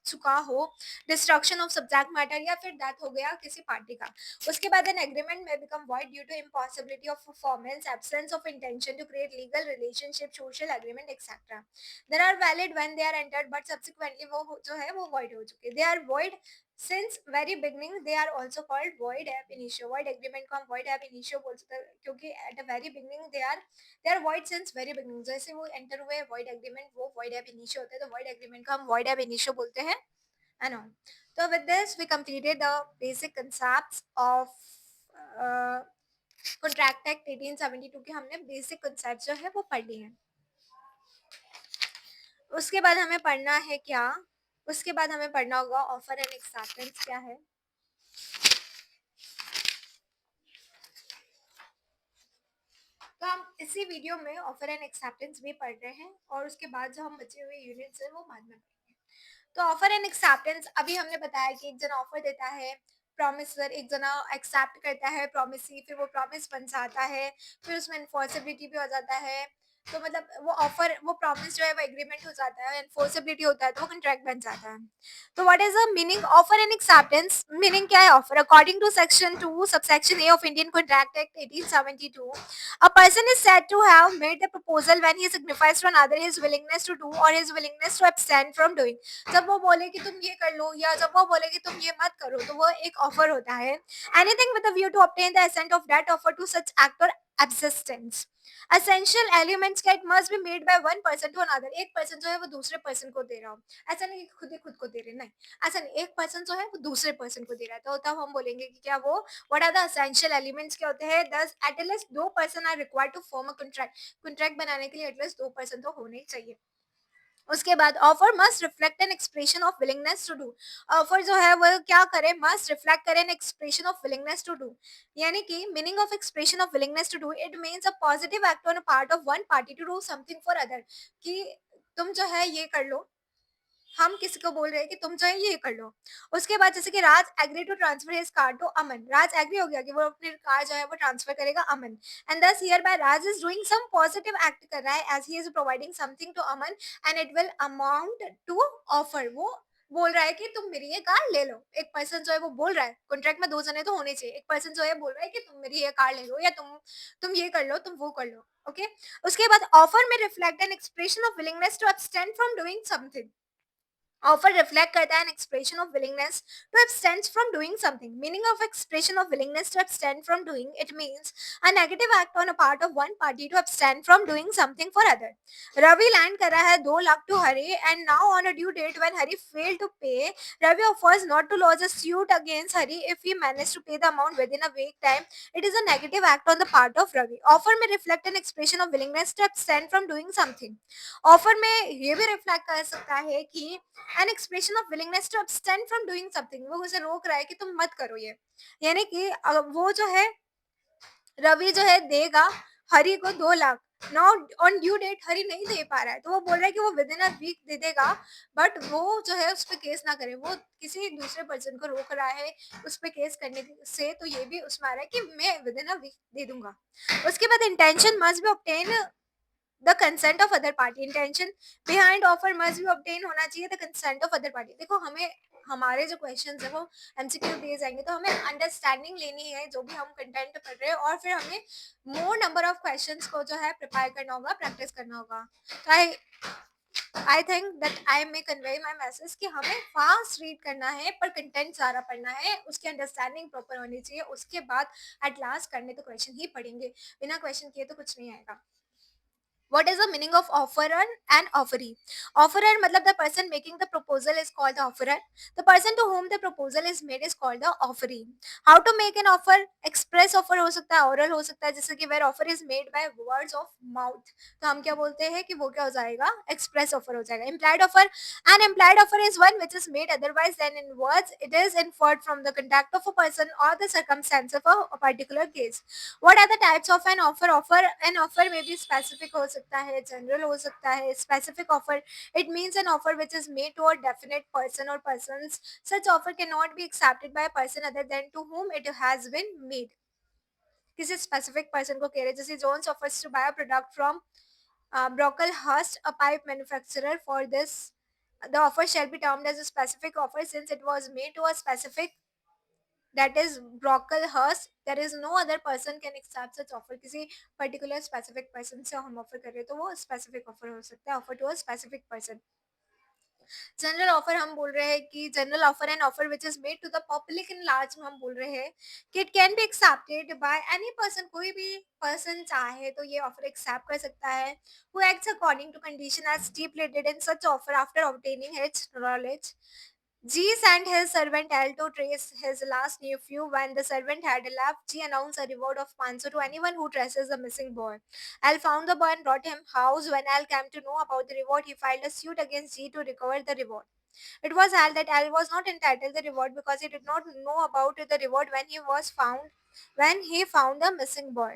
[SPEAKER 1] चुका हो डिस्ट्रक्शन ऑफ सब्जेक्ट मैटर या फिर डेथ हो गया किसी पार्टी का उसके बाद एन एग्रीमेंट में become void due to impossibility of performance absence of intention to create legal relationship social agreement etcetera there are valid when they are entered but subsequently जो है वो वॉइड हो चुके they are void since very beginning they are also called void ab initio void agreement को हम void ab initio बोल सकते हैं क्योंकि at a very beginning they are void since very beginning जैसे वो enter हुए void agreement वो void ab initio होते हैं तो void agreement को हम void ab initio बोलते हैं and all so with this we completed the basic concepts of uh, contract act 1872 के हमने basic concepts जो है वो पढ़ लिए हैं उसके बाद हमें पढ़ना है क्या उसके बाद हमें पढ़ना होगा ऑफर एंड एक्सेप्टेंस क्या है तो हम इसी वीडियो में ऑफर एंड एक्सेप्टेंस भी पढ़ रहे हैं और उसके बाद जो हम बचे हुए यूनिट्स हैं वो बाद में पढ़ेंगे तो ऑफर एंड एक्सेप्टेंस अभी हमने बताया कि एक जना ऑफर देता है प्रॉमिसर एक जना एक्सेप्ट करता है प्रॉमिसी फिर वो प्रॉमिस बन जाता है फिर उसमें इन्फोर्सिबिलिटी भी हो जाता है तो मतलब वो ऑफर वो प्रॉमिस जो है वो एग्रीमेंट हो जाता है एनफोर्सिबिलिटी होता है तो वो कॉन्ट्रैक्ट बन जाता है तो what is the meaning offer and acceptance meaning क्या है offer according to section 2 subsection A of Indian contract act 1872 a person is said to have made the proposal when he signifies to another his willingness to do or his willingness to abstain from doing जब वो बोले कि तुम ये कर लो या जब वो बोले कि तुम ये मत करो तो वो एक ऑफर होता है anything with a view to obtain the assent of that offer to such act or existence essential elements का it must be made by one person to another एक पर्सन जो है वो दूसरे पर्सन को दे रहा हो ऐसा नहीं कि खुद ही खुद को दे रहे नहीं ऐसा नहीं एक पर्सन जो है वो दूसरे पर्सन को दे रहा है तो तब हम बोलेंगे कि क्या वो what are the essential elements क्या होते हैं दस at least दो person are required to form a contract बनाने के लिए एटलीस्ट दो पर्सन तो होने ही चाहिए उसके बाद offer must reflect an expression of willingness to do offer जो है वो क्या करे मस्ट रिफ्लेक्ट करे an expression of willingness to do यानी कि meaning of expression of willingness to do it means a positive act on a part of one party to do something for other कि तुम जो है ये कर लो हम किसी को बोल रहे हैं कि तुम जो है ये कर लो उसके बाद जैसे कि Raj agree to transfer his car to Aman Raj agree हो गया कि वो अपनी कार जो है वो ट्रांसफर करेगा Aman and thus hereby Raj is doing some positive act कर रहा है as he is providing something to Aman and it will amount to offer वो बोल रहा है कि तुम मेरी ये कार ले लो एक पर्सन जो है वो बोल रहा है कॉन्ट्रैक्ट में दो जने तो होने चाहिए एक पर्सन जो है बोल रहा है कि तुम मेरी ये कार ले लो या तुम ये कर लो तुम वो कर लो ओके उसके बाद ऑफर में reflect an expression of willingness to abstain from doing something offer reflect करता है an expression of willingness to abstain from doing something meaning of expression of willingness to abstain from doing it means a negative act on a part of one party to abstain from doing something for other ravi land कर रहा है 2 lakh to hari and now on a due date when hari failed to pay ravi offers not to lodge a suit against hari if he managed to pay the amount within a week time it is a negative act on the part of ravi offer may reflect an expression of willingness to abstain from doing something offer में ये भी reflect कर सकता है कि an expression of willingness to abstain from doing something वो उसे रोक रहा है कि तुम मत करो ये यानी कि वो जो है रवि जो है देगा हरि को 2 lakh now on due date Hari नहीं दे पा रहा है तो वो बोल रहा है कि वो विद इन अ वीक दे देगा बट वो जो है उस पर केस ना करे वो किसी दूसरे पर्सन को रोक रहा है उस पर केस करने से तो ये भी उसमें आ रहा है कि मैं विद इन अ वीक दे दूंगा उसके बाद intention must be obtain the consent of other party, intention behind offer must B obtain होना चाहिए the consent of other party. देखो हमें हमारे जो क्वेश्चन है वो एमसीक्यू दिए जाएंगे, तो हमें अंडरस्टैंडिंग लेनी है जो भी हम कंटेंट पढ़ रहे हैं, और फिर हमें मोर नंबर ऑफ क्वेश्चंस को जो है प्रिपेयर करना होगा, प्रैक्टिस करना होगा। तो I think that I may convey my message कि हमें फास्ट रीड करना है पर कंटेंट सारा पढ़ना है, उसकी अंडरस्टैंडिंग प्रॉपर होनी चाहिए, उसके बाद एट लास्ट करने तो क्वेश्चन ही पढ़ेंगे, बिना क्वेश्चन किए तो कुछ नहीं आएगा। What is the meaning of offerer and offeree? Offerer मतलब the person making the proposal is called the offerer. The person to whom the proposal is made is called the offeree. How to make an offer? Express offer हो सकता है, oral हो सकता है, जैसे कि where offer is made by words of mouth. तो हम क्या बोलते हैं कि वो क्या हो जाएगा? Express offer हो जाएगा. Implied offer. An implied offer is one which is made otherwise than in words. It is inferred from the conduct of a person or the circumstance of a particular case. What are the types of an offer? An offer may be specific हो सकता है, general हो सकता है. Specific offer, it means an offer which is made to a definite person or persons. Such offer cannot be accepted by a person other than to whom it has been made. किसी specific person को कह रहे, जैसे Jones offers to buy a product from Brocklehurst, a pipe manufacturer. For this, the offer shall be termed as a specific offer since it was made to a specific, that is Brocklehurst. There is no other person can accept such offer. किसी particular specific person से हम offer कर रहे हैं तो वो specific offer हो सकता है, offer to a specific person. General offer हम बोल रहे हैं कि general offer and offer which is made to the public in large में हम बोल रहे हैं कि it can be accepted by any person, कोई भी पर्सन चाहे तो ये ऑफर एक्सेप्ट कर सकता है, who acts according to condition as stipulated in such offer after obtaining his knowledge. G sent his servant L to trace his last nephew. When the servant had left, G announced a reward of 500 to anyone who traces the missing boy. L found the boy and brought him house. When L came to know about the reward, he filed a suit against G to recover the reward. It was held that L was not entitled to the reward because he did not know about the reward when he found the missing boy.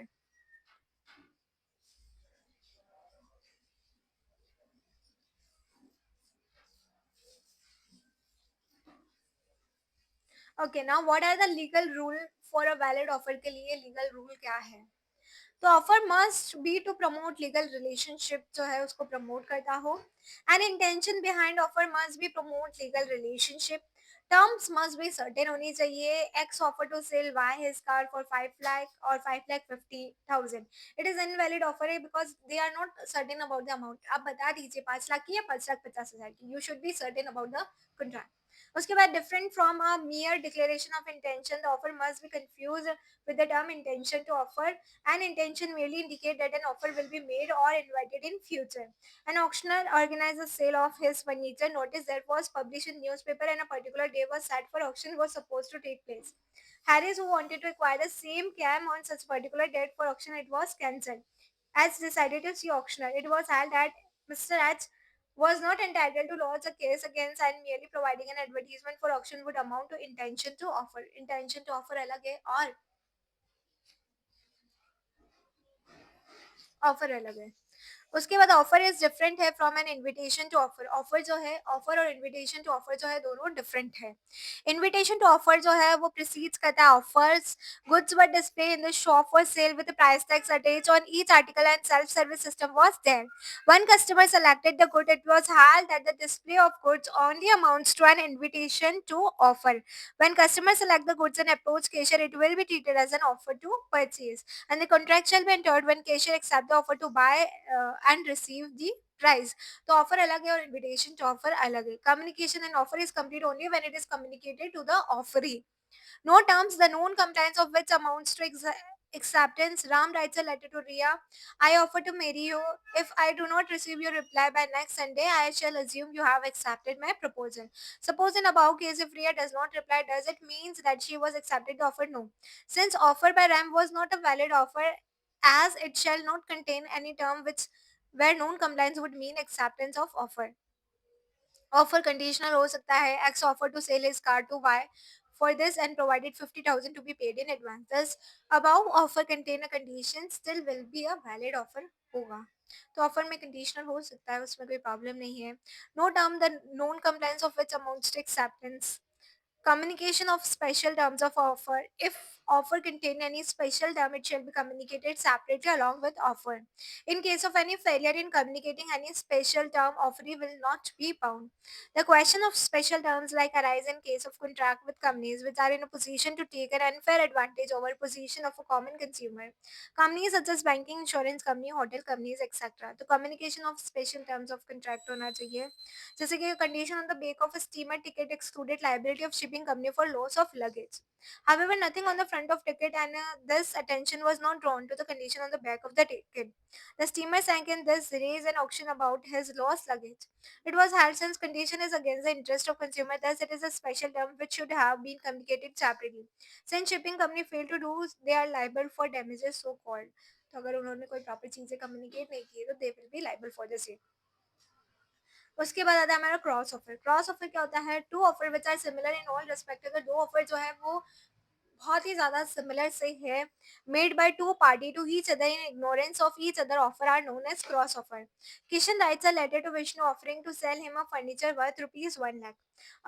[SPEAKER 1] Okay, now what are the legal rule for a valid offer के लिए legal rule क्या है? तो offer must be to promote legal relationship, जो है उसको promote करता हो. And intention behind offer must be promote legal relationship. Terms must be certain होनी चाहिए. X offer to sell Y his car for 5 lakh or 5,50,000. It is invalid offer है because they are not certain about the amount. आप बता दीजिए 5 लाख की या 5,50,000 की. You should be certain about the contract. उसके बाद different from a मियर declaration of intention, the offer must be confuse with the term intention to offer. An intention merely indicate that an offer will be made or invited in future. An auctioneer organized the sale of his furniture. Notice that was published in newspaper and a particular day was set for auction was supposed to take place. Harris, who wanted to acquire the same cam on such particular date for auction, it was cancelled. As decided to see auctioneer, it was held that Mr. H was not entitled to lodge a case against and merely providing an advertisement for auction would amount to intention to offer. Intention to offer अलग है और offer अलग है. उसके बाद offer is different है from an invitation to offer. Offer जो है, ऑफर और इनविटेशन टू ऑफर जो है दोनों डिफरेंट है. इनविटेशन टू ऑफर जो है वो प्रीसीड्स करता है offers. Goods were display in the shop for sale with price tags attached on each article and self service system was there. When customer selected the good, it was held that the display of goods only amounts to an invitation to offer. When customers select the goods and approach cashier, it will be treated as an offer to purchase. And the contract shall be entered when cashier accept the offer to buy and receive the price. तो offer अलग है और invitation to offer अलग है. Communication and offer is complete only when it is communicated to the offeree. No terms, the known compliance of which amounts to acceptance. Ram writes a letter to Ria. I offer to marry you. If I do not receive your reply by next Sunday, I shall assume you have accepted my proposal. Suppose in above case, if Ria does not reply, does it means that she was accepted the offer? No. Since offer by Ram was not a valid offer, as it shall not contain any term which where known compliance would mean acceptance of offer. Offer conditional हो सकता है. X offer to sell his car to Y for this and provided 50,000 to be paid in advance. This above offer contain a condition still will be a valid offer होगा. तो offer में conditional हो सकता है, उसमें कोई problem नहीं है. No term the non compliance of which amounts to acceptance. Communication of special terms of offer. If offer contain any special term, it shall be communicated separately along with offer. In case of any failure in communicating any special term, offeree will not be bound. The question of special terms like arise in case of contract with companies which are in a position to take an unfair advantage over position of a common consumer. Companies such as banking, insurance company, hotel companies, etc. तो communication of special terms of contract होना चाहिए. जैसे कि condition on the back of a steamer ticket excluded liability of shipping company for loss of luggage. However, nothing on the front of ticket and this attention was not drawn to the condition on the back of the ticket. The steamer sank in this raised an auction about his lost luggage. It was held since condition is against the interest of consumer, thus it is a special term which should have been communicated separately. Since shipping company failed to do, they are liable for damages so called. तो अगर उन्होंने कोई proper चीजें communicate नहीं की तो they will be liable for the same. उसके बाद आता है हमारा क्रॉस ऑफर. क्रॉस ऑफर क्या होता है? Two offer which are similar in all respect. अगर दो ऑफर जो है वो बहुत ही ज़्यादा सिमिलर से है, made by two party to each other in ignorance of each other offer are known as cross offer. Kishan writes a letter to Vishnu offering to sell him a furniture worth rupees 1 lakh.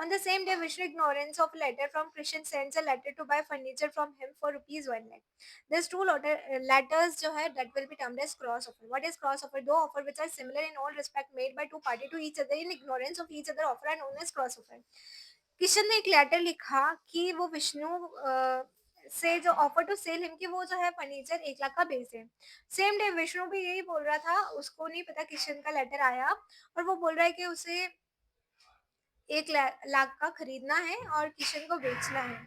[SPEAKER 1] On the same day, Vishnu, ignorance of letter from Kishan, sends a letter to buy furniture from him for rupees 1 lakh. These two letters जो है that will be termed as cross offer. What is cross offer? दो offer which are similar in all respect made by two party to each other in ignorance of each other offer are known as cross offer. Kishan ने एक letter लिखा कि वो विष्णु से जो offer to cell him कि वो जो है फर्नीचर 1 लाख का बेच है. सेम डे विष्णु भी यही बोल रहा था, उसको नहीं पता किशन का लेटर आया और वो बोल रहा है कि उसे 1 लाख का खरीदना है और किशन को बेचना है.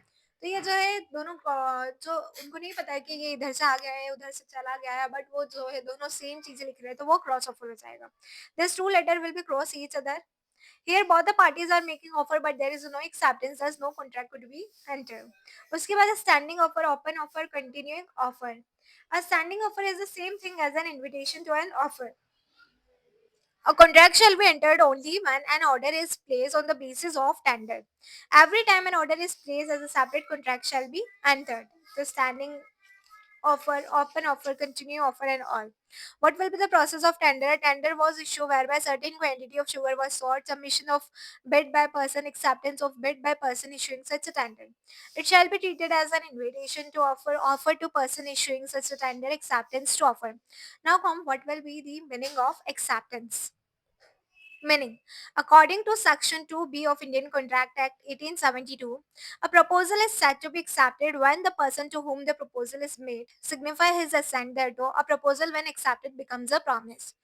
[SPEAKER 1] तो ये जो है दोनों जो उनको नहीं पता है कि ये इधर से आ गया है उधर से चला गया है, बट वो जो है दोनों सेम चीजें लिख रहे हैं तो वो क्रॉस ऑफर हो जाएगा. This two letter will be cross each other. Here both the parties are making offer but there is no acceptance, thus no contract could be entered. उसके बाद standing offer, open offer, continuing offer. A standing offer is the same thing as an invitation to an offer. A contract shall be entered only when an order is placed on the basis of tender. Every time an order is placed as a separate contract shall be entered. The standing offer, open offer, continue offer and all. What will be the process of tender? A tender was issued whereby certain quantity of sugar was sought, submission of bid by person, acceptance of bid by person issuing such a tender. It shall be treated as an invitation to offer, offer to person issuing such a tender, acceptance to offer. Now come what will be the meaning of acceptance? Meaning, according to Section 2B of Indian Contract Act 1872, a proposal is said to be accepted when the person to whom the proposal is made signify his assent thereto. A proposal when accepted becomes a promise.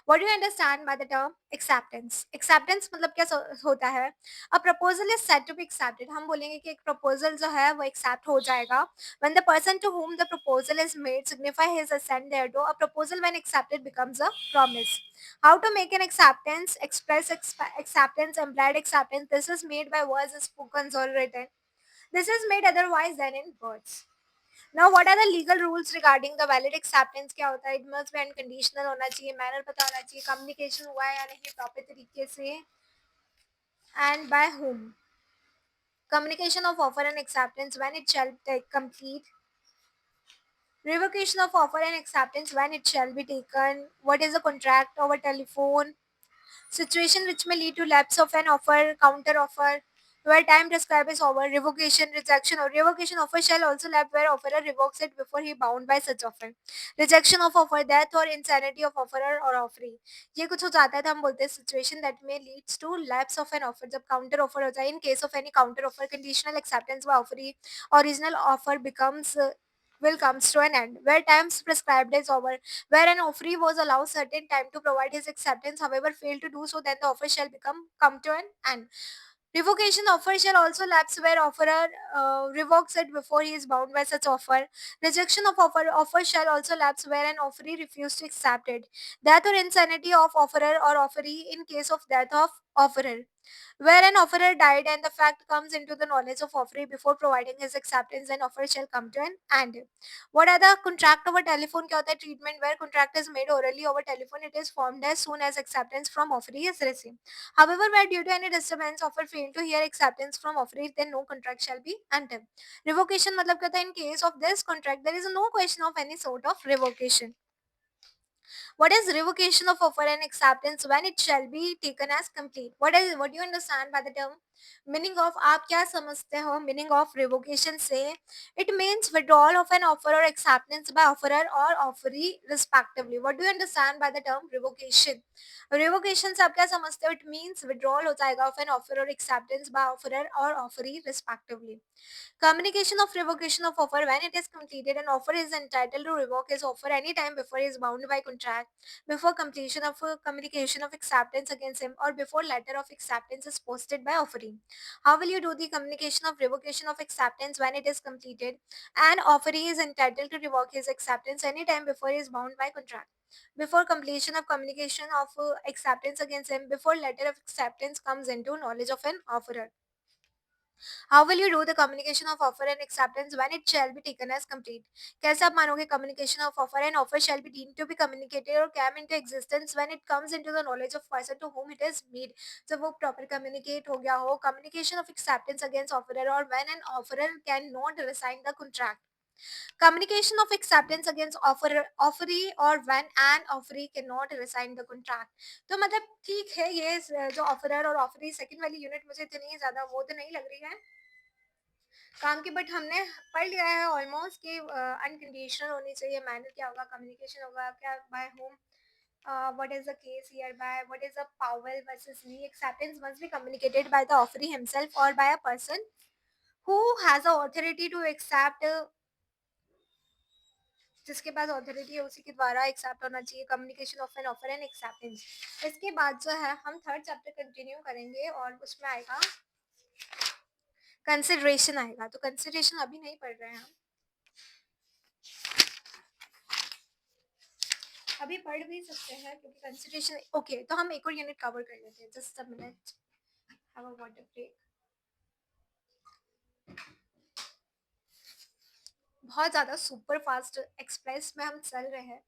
[SPEAKER 1] What do you understand by the term acceptance? Acceptance मतलब क्या होता है? A proposal is said to be accepted. हम बोलेंगे कि एक proposal जो है वो accept हो जाएगा when the person to whom the proposal is made signify his assent thereto. A proposal when accepted becomes a promise. How to make an acceptance? Express acceptance, implied acceptance. This is made by words spoken or written. This is made otherwise than in words. Now, what are the legal rules regarding the valid acceptance? क्या होता है? It must be unconditional होना चाहिए, manner पता होना चाहिए, communication हुआ है या नहीं proper तरीके से, and by whom. Communication of offer and acceptance when it shall take complete. Revocation of offer and acceptance when it shall be taken. What is the contract over telephone? Situation which may lead to lapse of an offer, counter offer, where time prescribed is over, revocation, rejection or revocation offer shall also lapse where offerer revokes it before he bound by such offer. Rejection of offer, death or insanity of offerer or offeree. ये कुछ हो जाता है तो हम बोलते हैं situation that may leads to lapse of an offer. जब counter offer हो जाए, in case of any counter offer, conditional acceptance by offeree, original offer becomes will comes to an end, where times prescribed is over, where an offeree was allowed certain time to provide his acceptance, however failed to do so, then the offer shall become come to an end. Revocation offer shall also lapse where offerer revokes it before he is bound by such offer. Rejection of offer shall also lapse where an offeree refuses to accept it. Death or insanity of offerer or offeree in case of death of offerer. Where an offerer died and the fact comes into the knowledge of offeree before providing his acceptance, then offer shall come to an end. What are the contract over telephone? क्या होता है? Treatment where contract is made orally over telephone, it is formed as soon as acceptance from offeree is received. However, where due to any disturbance offer fail to hear acceptance from offeree, then no contract shall be entered. Revocation मतलब क्या होता है? In case of this contract, there is no question of any sort of revocation. What is revocation of offer and acceptance when it shall be taken as complete? What do you understand by the term meaning of? आप क्या समझते हो meaning of revocation से? It means withdrawal of an offer or acceptance by offerer or offeree respectively. What do you understand by the term revocation? Revocation से आप क्या समझते हो? It means withdrawal हो जाएगा of an offer or acceptance by offerer or offeree respectively. Communication of revocation of offer: when it is completed, an offer is entitled to revoke his offer any time before he is bound by contract, before completion of a communication of acceptance against him, or before letter of acceptance is posted by offeree. How will you do the communication of revocation of acceptance when it is completed? An offeree is entitled to revoke his acceptance any time before he is bound by contract, before completion of communication of acceptance against him, before letter of acceptance comes into knowledge of an offerer. How will you do the communication of offer and acceptance when it shall be taken as complete? कैसे आप मानोगे communication of offer and offer shall be deemed to be communicated or came into existence when it comes into the knowledge of person to whom it is made? जब वो proper communicate हो गया हो, communication of acceptance against offerer, or when an offerer cannot resign the contract. Communication of acceptance against offeree, or when an offeree cannot resign the contract. तो मतलब ठीक है, ये जो ऑफरर और ऑफरी सेकंड वाली यूनिट मुझे इतनी ज्यादा वो तो नहीं लग रही है काम की, बट हमने पढ़ लिया है ऑलमोस्ट कि अनकंडीशनल होनी चाहिए, मैनर क्या होगा, कम्युनिकेशन होगा क्या, by home, what is the case here, by what is the Powell versus Lee, acceptance must be communicated by the offeree himself or by a person who has the authority to accept, जिसके पास authority है उसी के द्वारा accept होना चाहिए, communication of an offer and acceptance. इसके बाद जो है हम थर्ड चैप्टर कंटिन्यू करेंगे और उसमें आएगा कंसिडरेशन आएगा, तो कंसिडरेशन अभी नहीं पढ़ रहे हैं हम, अभी पढ़ भी सकते हैं क्योंकि कंसिडरेशन ओके। तो हम एक और यूनिट कवर कर लेते हैं, just a minute, have a water break. बहुत ज़्यादा सुपर फास्ट एक्सप्रेस में हम चल रहे हैं,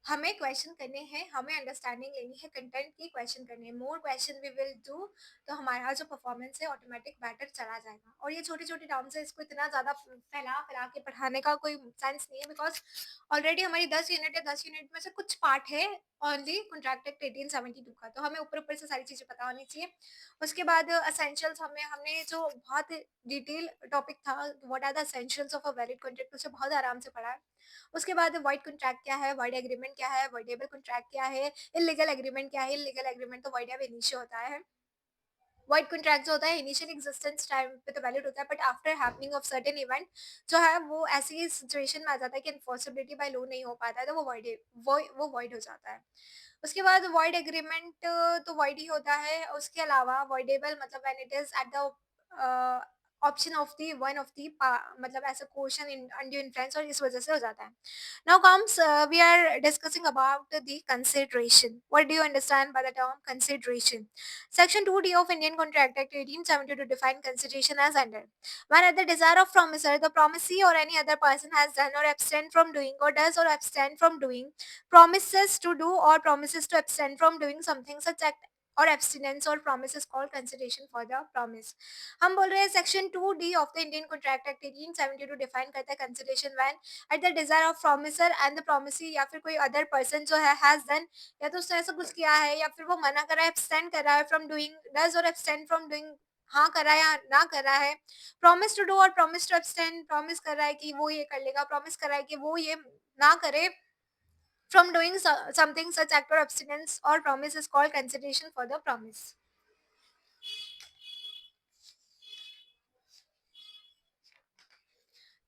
[SPEAKER 1] हमें क्वेश्चन करने हैं, हमें अंडरस्टैंडिंग लेनी है, कंटेंट की क्वेश्चन करने हैं, more question we will do, तो हमारा जो परफॉर्मेंस है ऑटोमेटिक बेटर चला जाएगा। और ये छोटे छोटे डाउन्स है, इसको इतना ज़्यादा फैला फैला के पढ़ाने का कोई सेंस नहीं है, बिकॉज ऑलरेडी हमारी 10 यूनिट है, 10 यूनिट में से कुछ पार्ट है ओनली कॉन्ट्रैक्ट एक्ट 1872 का, तो हमें ऊपर ऊपर से सारी चीज़ें पता होनी चाहिए। उसके बाद असेंशियल्स हमने जो बहुत डिटेल टॉपिक था, what are the essentials of a valid contract, उसे बहुत आराम से पढ़ा है। उसके बाद वाइड कॉन्ट्रैक्ट क्या है, वाइड एग्रीमेंट क्या है, वर्डेबल कॉन्ट्रैक्ट क्या है, इलीगल एग्रीमेंट क्या है, इलीगल एग्रीमेंट तो वाइड एब इनिशियो होता है, वाइड कॉन्ट्रैक्ट जो होता है इनिशियल एग्जिस्टेंस टाइम पे तो वैलिड होता है, but after happening of certain event जो है वो ऐसी सिचुएशन में आ जाता है कि इन्फोर्सिबिलिटी बाय लॉ नहीं हो पाता है, तो वो वॉइड हो जाता है। उसके बाद वॉइड एग्रीमेंट तो वॉइड ही होता है। उसके अलावा वॉइडेबल मतलब when it is eight the option of the one of the मतलब ऐसा क्वेश्चन इन अनड्यू इन्फ्लुएंस, और इस वजह से हो जाता है। Now comes we are discussing about the consideration. What do you understand by the term consideration? Section 2D of Indian Contract Act 1872 define consideration as under: when at the desire of promisor, the promisee or any other person has done or abstained from doing, or does or abstain from doing, promises to do or promises to abstain from doing something, such act or abstinence or promise is called consideration for the promise। हम बोल रहे हैं section 2D of the Indian contract act 1872 define करता है consideration when at the desire of promisor and the promisee, या फिर कोई other person जो है हैज डन, या तो उसने ऐसा कुछ किया है या फिर वो मना कर रहा है, एब्सटेंड कर रहा है फ्रॉम डूइंग, डज और एब्सटेंड फ्रॉम डूइंग, हाँ कर रहा है या ना कर रहा है, प्रॉमिस टू डू और प्रॉमिस टू एब्सटेंड, प्रॉमिस कर रहा है कि वो ये कर लेगा, प्रॉमिस कर रहा है कि वो ये ना करे, from doing something, such act or abstinence or promise is called consideration for the promise।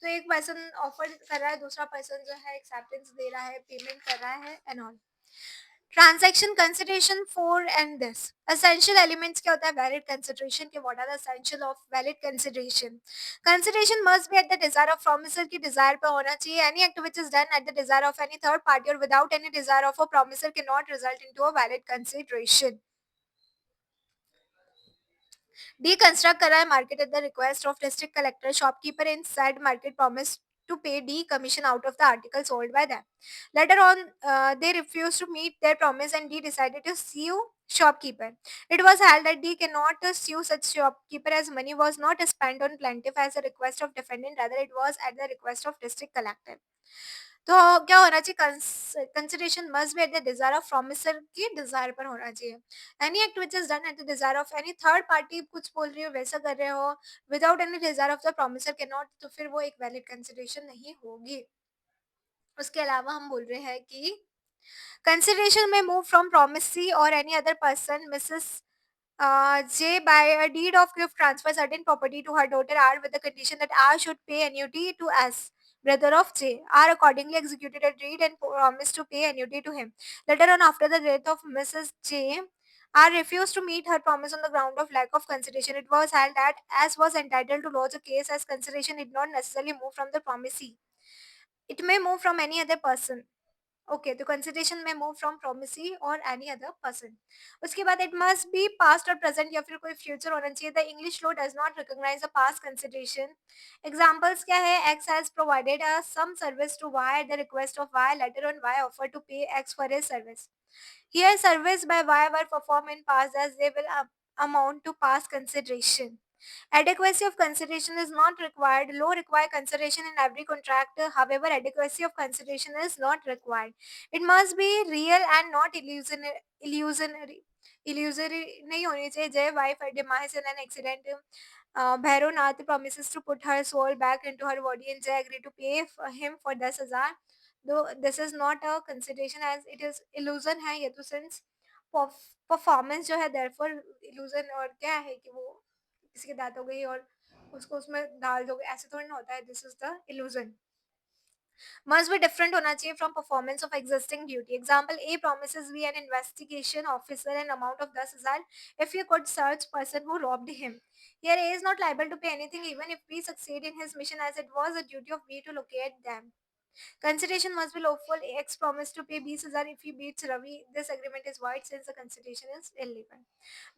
[SPEAKER 1] तो एक पर्सन ऑफर कर रहा है, दूसरा पर्सन जो है एक्सेप्टेंस दे रहा है, पेमेंट कर रहा है and all. Transaction consideration for and this essential elements क्या होता है वैलिड कंसिडरेशन के, what are the essential of valid consideration? Consideration must be at the desire of promisor की डिजायर पे होना चाहिए। Any act which is done at the desire of any third party or without any desire of a promisor can not result into a valid consideration. Deconstruct करा है market at the request of district collector, shopkeeper in said market promised to pay D commission out of the article sold by them. Later on, they refused to meet their promise and D decided to sue shopkeeper. It was held that D cannot sue such shopkeeper as money was not spent on plaintiff as a request of defendant, rather it was at the request of district collector. तो क्या होना चाहिए, consideration must be at the desire of promisor की Dzire पर होना चाहिए। Any act which is done at the desire of any third party, कुछ बोल रही हो वैसा कर रहे हो without any desire of the promisor के नॉट, तो फिर वो एक वैलिड कंसिडरेशन नहीं होगी। उसके अलावा हम बोल रहे हैं कि कंसिडरेशन में move from promisee or any other person Mrs J by a deed of gift transfer certain property to her daughter R with the condition that R should pay annuity to S, brother of J. R accordingly executed a deed and promised to pay annuity to him. Later on, after the death of Mrs. J, R refused to meet her promise on the ground of lack of consideration. It was held that S was entitled to lodge a case as consideration did not necessarily move from the promisee. It may move from any other person. Okay, तो consideration में move from promisee or any other person. उसके बाद it must be past और present या फिर कोई future होना चाहिए। The English law does not recognise the past consideration. Examples क्या है, X has provided a some service to Y at the request of Y, later on Y offer to pay X for his service. Here service by Y were performed in past as they will amount to past consideration. Adequacy of consideration is not required. Law require consideration in every contract. However, adequacy of consideration is not required. It must be real and not illusionary. Illusory नहीं होनी चाहिए। जय wife demise in an accident. Bhairanath promises to put her soul back into her body and Jay agree to pay for him for 10,000. Though this is not a consideration as it is illusion है ये तो since performance जो है therefore illusion, और क्या है कि वो किसी की दात हो गई और उसको उसमें डाल दोगे, ऐसे थोड़ी ना होता है। This is the illusion। Must be different होना चाहिए from performance of existing duty. Example, A promises B an investigation officer an amount of 10,000 if he could search person who robbed him. Here A is not liable to pay anything even if B succeed in his mission as it was a duty of B to locate them. Consideration must be lawful. X promised to pay 20,000 if he beats Ravi. This agreement is void since the consideration is illegal.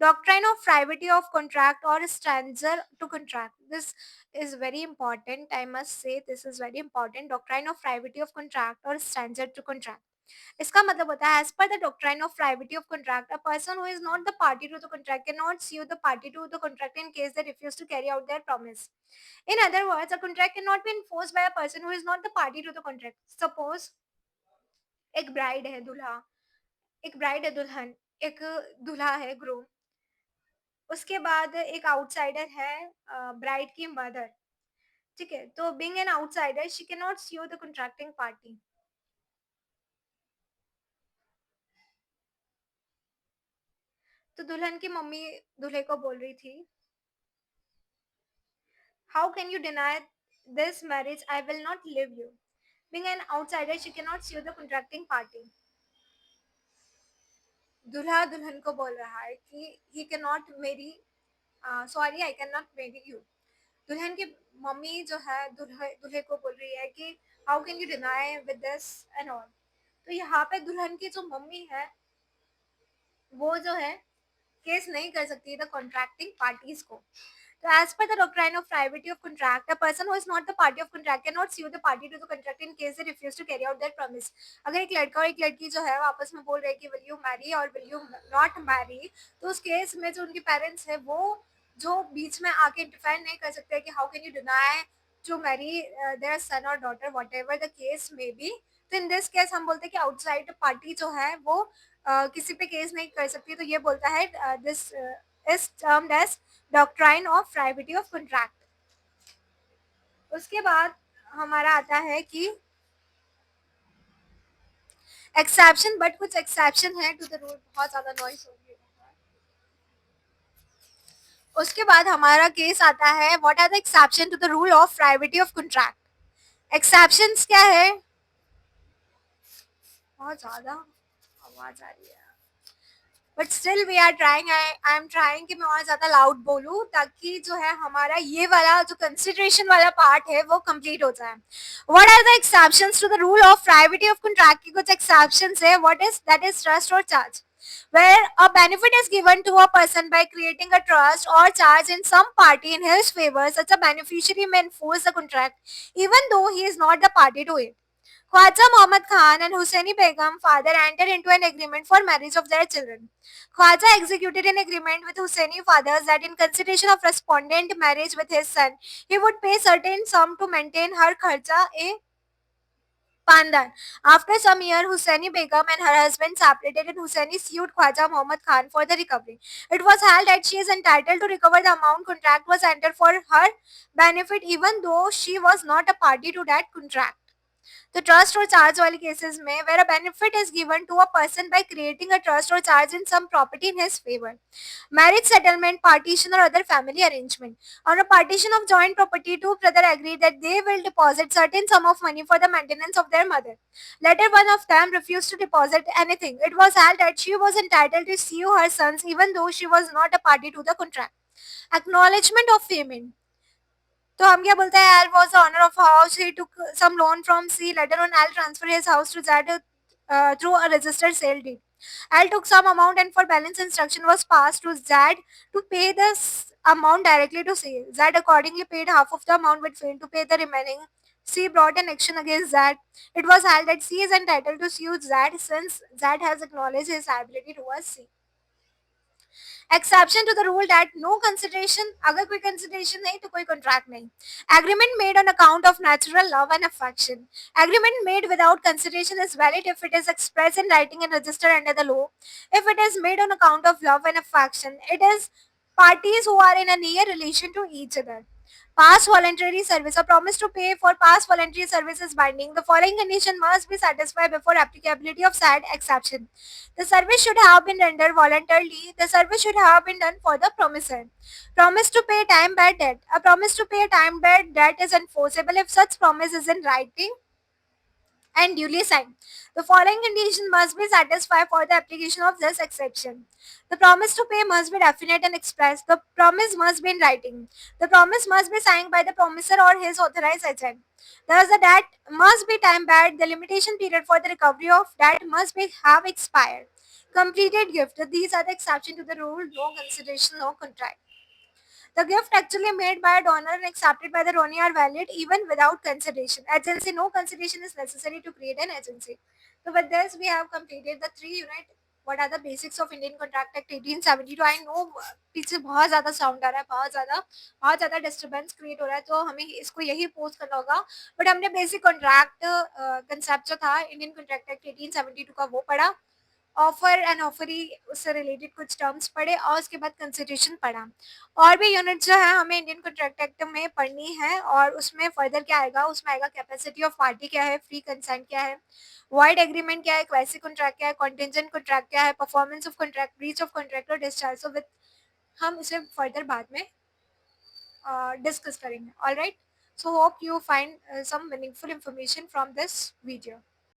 [SPEAKER 1] Doctrine of privity of contract or stranger to contract. This is very important. I must say this is very important. Doctrine of privity of contract or stranger to contract. इसका मतलब होता है as per the doctrine of privity of contract, a person who is not the party to the contract cannot sue the party to the contract in case they refuse to carry out their promise. In other words, a contract cannot be enforced by a person who is not the party to the contract. Suppose एक bride है दूल्हा, एक bride है दुल्हन, एक दूल्हा है groom, उसके बाद एक आउटसाइडर है ब्राइड की मदर। ठीक है, तो being an outsider she can not sue the contracting party. तो दुल्हन की मम्मी दूल्हे को बोल रही थी, how can you deny this marriage, I will not live you. Being an outsider she can not sue the contracting party. दूल्हा दुल्हन को बोल रहा है कि ही कैन नॉट मेरी, सॉरी आई कैन नॉट मेरी यू। दुल्हन की मम्मी जो है दूल्हे दूल्हे को बोल रही है कि how can you deny with this and all. तो यहाँ पे दुल्हन की जो मम्मी है वो जो है केस नहीं कर सकती द कॉन्ट्रैक्टिंग पार्टीज को। तो as per the doctrine of privity of contract, a person who is not the party of contract cannot sue the party to the contract in case they refuse to carry out their promise. अगर एक लड़का और एक लड़की जो है वो आपस में बोल रहे हैं कि will you marry और will you not marry, तो उस केस में जो उनके पेरेंट्स है वो जो बीच में आके इंटरफेयर नहीं कर सकते कि how can you deny to marry their son or daughter whatever the case may be. तो इन दिस केस हम बोलते हैं कि आउटसाइड पार्टी जो है वो किसी पे केस नहीं कर सकती। तो ये बोलता है this is termed as doctrine of privity of contract. उसके बाद हमारा आता है कि एक्सेप्शन, बट कुछ एक्सेप्शन है टू द रूल। बहुत ज्यादा नॉइस हो रही है। उसके बाद हमारा केस आता है what are the exception to the rule of privity of contract. Exceptions क्या है, बहुत ज्यादा आवाज आ रही है, but still we are trying, I am trying कि मैं और ज्यादा लाउड बोलूं ताकि जो है हमारा ये वाला जो कंसिडरेशन वाला पार्ट है वो कंप्लीट हो जाए। What are the exceptions to the rule of privity of contract की कुछ एक्सेप्शंस है। What is that is trust or charge, where a benefit is given to a person by creating a trust or charge in some party in his favor, such a beneficiary may enforce the contract even though he is not the party to it. Khwaja Muhammad Khan and Hussaini Begum father entered into an agreement for marriage of their children. Khwaja executed an agreement with Hussaini fathers that in consideration of respondent marriage with his son, he would pay certain sum to maintain her kharcha, a Pandan. After some years, Hussaini Begum and her husband separated and Hussaini sued Khwaja Muhammad Khan for the recovery. It was held that she is entitled to recover the amount contract was entered for her benefit even though she was not a party to that contract. The trust or charge वाले cases में where a benefit is given to a person by creating a trust or charge in some property in his favor. Marriage settlement, partition or other family arrangement. On a partition of joint property, two brothers agreed that they will deposit certain sum of money for the maintenance of their mother. Later, one of them refused to deposit anything. It was held that she was entitled to sue her sons even though she was not a party to the contract. Acknowledgement of payment. तो हम क्या बोलते हैं, Al was the owner of a house. He took some loan from C. Later on, Al transferred his house to Z through a registered sale deed. Al took some amount and for balance instruction was passed to Z to pay this amount directly to C. Z accordingly paid half of the amount but failed to pay the remaining. C brought an action against Z. It was held that C is entitled to sue Z since Z has acknowledged his liability towards C. Exception to the rule that no consideration, अगर कोई consideration नहीं तो कोई contract नहीं. Agreement made on account of natural love and affection. Agreement made without consideration is valid if it is express in writing and registered under the law. If it is made on account of love and affection it is parties who are in a near relation to each other. Past voluntary service. A promise to pay for past voluntary service is binding. The following condition must be satisfied before applicability of said exception. The service should have been rendered voluntarily. The service should have been done for the promisor. Promise to pay time-bound debt. A promise to pay time-bound debt is enforceable if such promise is in writing and duly signed. The following condition must be satisfied for the application of this exception. The promise to pay must be definite and express. The promise must be in writing. The promise must be signed by the promisor or his authorized agent. Thus, the debt must be time-bound. The limitation period for the recovery of debt must be have expired. Completed gift. These are the exception to the rule: no consideration, no contract. The gift actually made by a donor and accepted by the donor are valid even without consideration. Agency, no consideration is necessary to create an agency. So with this, we have completed the 3 unit. What are the basics of Indian Contract Act 1872? I know पीछे बहुत ज़्यादा sound आ रहा है, बहुत ज़्यादा disturbance create हो रहा है, तो हमें इसको यही पोस्ट करना होगा. बट हमने बेसिक कॉन्ट्रैक्ट कंसेप्ट जो था इंडियन कॉन्ट्रैक्ट एक्ट 1872 का वो पढ़ा. ऑफर एंड ऑफरी उससे रिलेटेड कुछ टर्म्स पढ़े और उसके बाद कंसिडरेशन पढ़ा. और भी यूनिट जो है हमें इंडियन कॉन्ट्रैक्ट एक्ट में पढ़नी है और उसमें फर्दर क्या आएगा, उसमें आएगा कैपेसिटी ऑफ पार्टी क्या है, फ्री कंसेंट क्या है, वाइड एग्रीमेंट क्या है, क्वासी कॉन्ट्रैक्ट क्या है, कॉन्टेंजेंट कॉन्ट्रैक्ट क्या है, performance of contract, breach of contract और डिस्चार्ज. सो विद हम इसे फर्दर बाद में डिस्कस करेंगे. All right. So hope you find some meaningful information from this video.